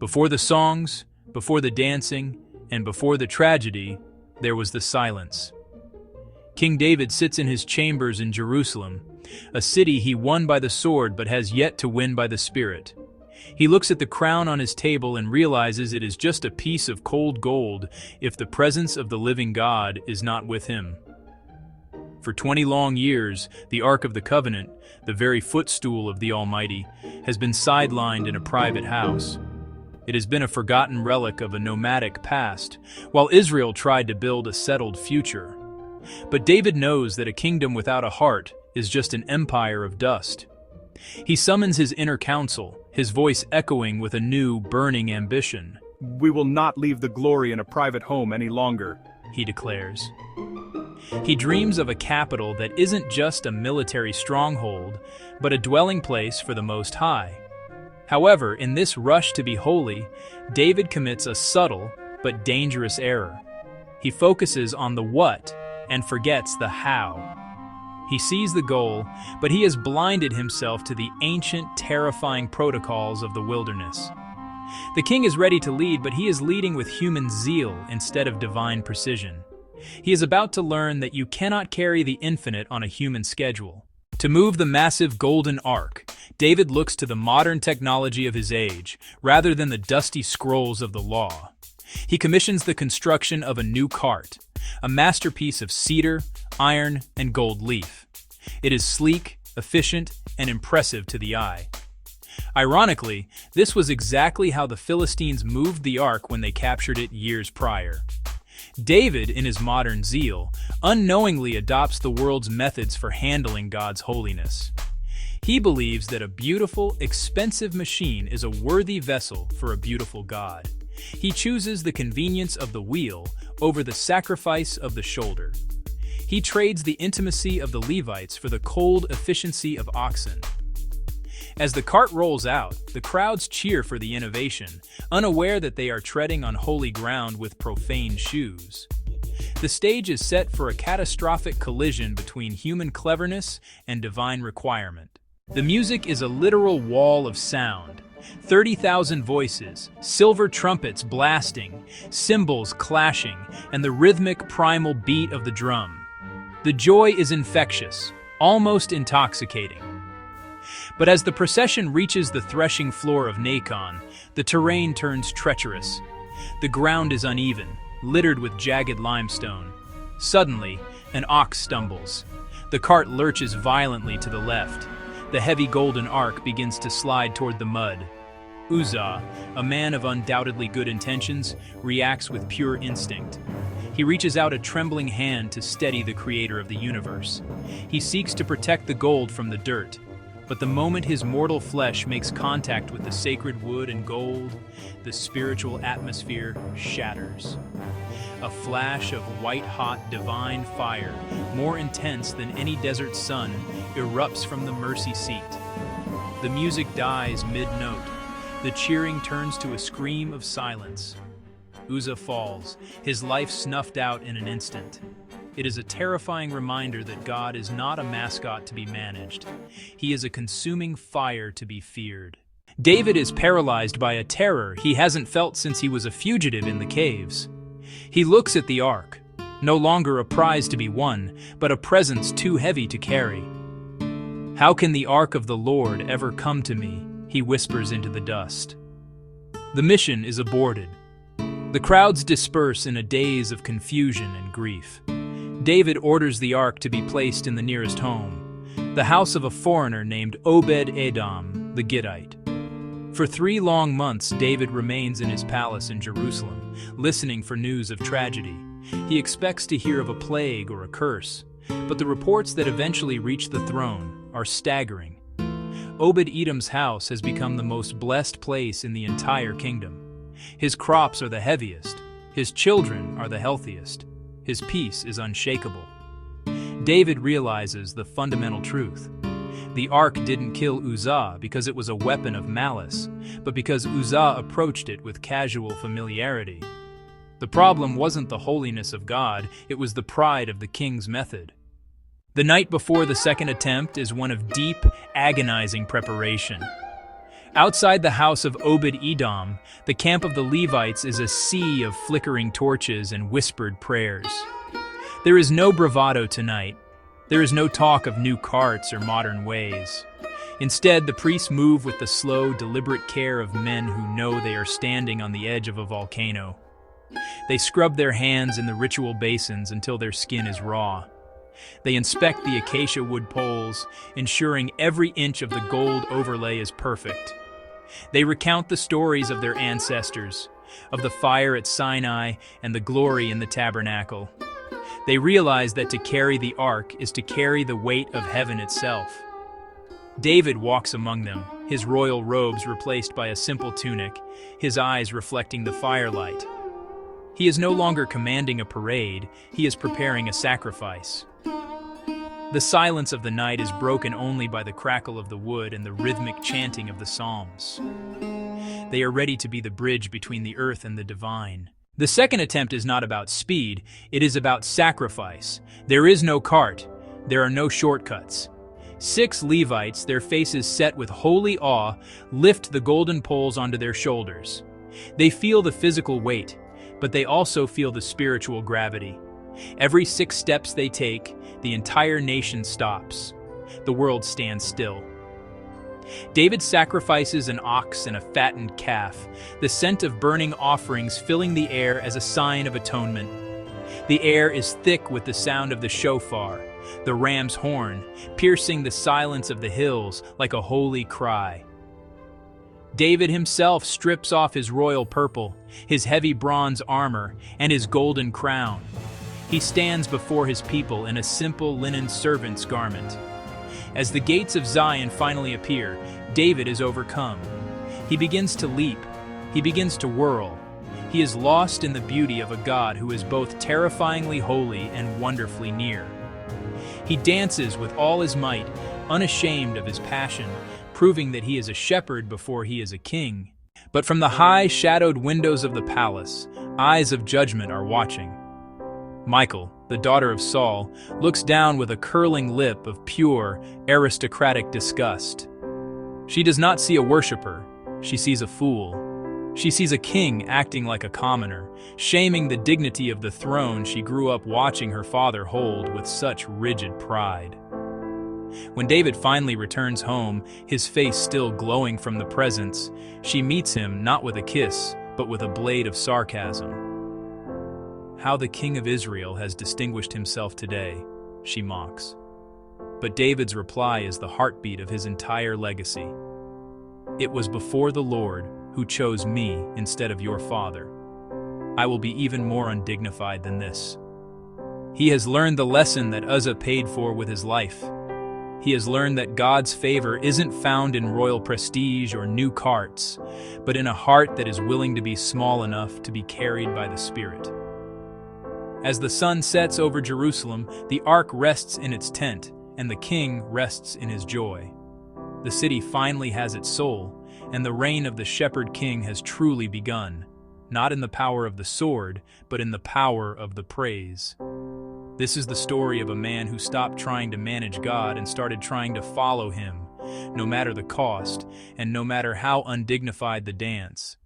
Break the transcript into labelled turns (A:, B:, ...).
A: Before the songs, before the dancing, and before the tragedy, there was the silence. King David sits in his chambers in Jerusalem, a city he won by the sword but has yet to win by the Spirit. He looks at the crown on his table and realizes it is just a piece of cold gold if the presence of the living God is not with him. For 20 long years, the Ark of the Covenant, the very footstool of the Almighty, has been sidelined in a private house. It has been a forgotten relic of a nomadic past, while Israel tried to build a settled future. But David knows that a kingdom without a heart is just an empire of dust. He summons his inner council, his voice echoing with a new, burning ambition.
B: "We will not leave the glory in a private home any longer,"
A: he declares. He dreams of a capital that isn't just a military stronghold, but a dwelling place for the Most High. However, in this rush to be holy, David commits a subtle but dangerous error. He focuses on the what and forgets the how. He sees the goal, but he has blinded himself to the ancient, terrifying protocols of the wilderness. The king is ready to lead, but he is leading with human zeal instead of divine precision. He is about to learn that you cannot carry the infinite on a human schedule. To move the massive golden ark, David looks to the modern technology of his age, rather than the dusty scrolls of the law. He commissions the construction of a new cart, a masterpiece of cedar, iron, and gold leaf. It is sleek, efficient, and impressive to the eye. Ironically, this was exactly how the Philistines moved the ark when they captured it years prior. David, in his modern zeal, unknowingly adopts the world's methods for handling God's holiness. He believes that a beautiful, expensive machine is a worthy vessel for a beautiful God. He chooses the convenience of the wheel over the sacrifice of the shoulder. He trades the intimacy of the Levites for the cold efficiency of oxen. As the cart rolls out, the crowds cheer for the innovation, unaware that they are treading on holy ground with profane shoes. The stage is set for a catastrophic collision between human cleverness and divine requirement. The music is a literal wall of sound. 30,000 voices, silver trumpets blasting, cymbals clashing, and the rhythmic primal beat of the drum. The joy is infectious, almost intoxicating. But as the procession reaches the threshing floor of Nacon, the terrain turns treacherous. The ground is uneven, littered with jagged limestone. Suddenly, an ox stumbles. The cart lurches violently to the left. The heavy golden ark begins to slide toward the mud. Uzzah, a man of undoubtedly good intentions, reacts with pure instinct. He reaches out a trembling hand to steady the creator of the universe. He seeks to protect the gold from the dirt. But the moment his mortal flesh makes contact with the sacred wood and gold, the spiritual atmosphere shatters. A flash of white-hot divine fire, more intense than any desert sun, erupts from the mercy seat. The music dies mid-note. The cheering turns to a scream of silence. Uzzah falls, his life snuffed out in an instant. It is a terrifying reminder that God is not a mascot to be managed. He is a consuming fire to be feared. David is paralyzed by a terror he hasn't felt since he was a fugitive in the caves. He looks at the ark, no longer a prize to be won, but a presence too heavy to carry. "How can the ark of the Lord ever come to me?" he whispers into the dust. The mission is aborted. The crowds disperse in a daze of confusion and grief. David orders the ark to be placed in the nearest home, the house of a foreigner named Obed-Edom, the Gittite. For 3 long months, David remains in his palace in Jerusalem, listening for news of tragedy. He expects to hear of a plague or a curse, but the reports that eventually reach the throne are staggering. Obed-Edom's house has become the most blessed place in the entire kingdom. His crops are the heaviest, his children are the healthiest. His peace is unshakable. David realizes the fundamental truth. The ark didn't kill Uzzah because it was a weapon of malice, but because Uzzah approached it with casual familiarity. The problem wasn't the holiness of God, it was the pride of the king's method. The night before the second attempt is one of deep, agonizing preparation. Outside the house of Obed-Edom, the camp of the Levites is a sea of flickering torches and whispered prayers. There is no bravado tonight. There is no talk of new carts or modern ways. Instead, the priests move with the slow, deliberate care of men who know they are standing on the edge of a volcano. They scrub their hands in the ritual basins until their skin is raw. They inspect the acacia wood poles, ensuring every inch of the gold overlay is perfect. They recount the stories of their ancestors, of the fire at Sinai and the glory in the tabernacle. They realize that to carry the ark is to carry the weight of heaven itself. David walks among them, his royal robes replaced by a simple tunic, his eyes reflecting the firelight. He is no longer commanding a parade, he is preparing a sacrifice. The silence of the night is broken only by the crackle of the wood and the rhythmic chanting of the psalms. They are ready to be the bridge between the earth and the divine. The second attempt is not about speed, it is about sacrifice. There is no cart, there are no shortcuts. 6 Levites, their faces set with holy awe, lift the golden poles onto their shoulders. They feel the physical weight, but they also feel the spiritual gravity. Every 6 steps they take, the entire nation stops. The world stands still. David sacrifices an ox and a fattened calf, the scent of burning offerings filling the air as a sign of atonement. The air is thick with the sound of the shofar, the ram's horn, piercing the silence of the hills like a holy cry. David himself strips off his royal purple, his heavy bronze armor, and his golden crown. He stands before his people in a simple linen servant's garment. As the gates of Zion finally appear, David is overcome. He begins to leap. He begins to whirl. He is lost in the beauty of a God who is both terrifyingly holy and wonderfully near. He dances with all his might, unashamed of his passion, proving that he is a shepherd before he is a king. But from the high, shadowed windows of the palace, eyes of judgment are watching. Michal, the daughter of Saul, looks down with a curling lip of pure, aristocratic disgust. She does not see a worshiper, she sees a fool. She sees a king acting like a commoner, shaming the dignity of the throne she grew up watching her father hold with such rigid pride. When David finally returns home, his face still glowing from the presence, she meets him not with a kiss, but with a blade of sarcasm. "How the king of Israel has distinguished himself today," she mocks. But David's reply is the heartbeat of his entire legacy. "It was before the Lord who chose me instead of your father. I will be even more undignified than this." He has learned the lesson that Uzzah paid for with his life. He has learned that God's favor isn't found in royal prestige or new carts, but in a heart that is willing to be small enough to be carried by the Spirit. As the sun sets over Jerusalem, the ark rests in its tent, and the king rests in his joy. The city finally has its soul, and the reign of the shepherd king has truly begun, not in the power of the sword, but in the power of the praise. This is the story of a man who stopped trying to manage God and started trying to follow him, no matter the cost, and no matter how undignified the dance.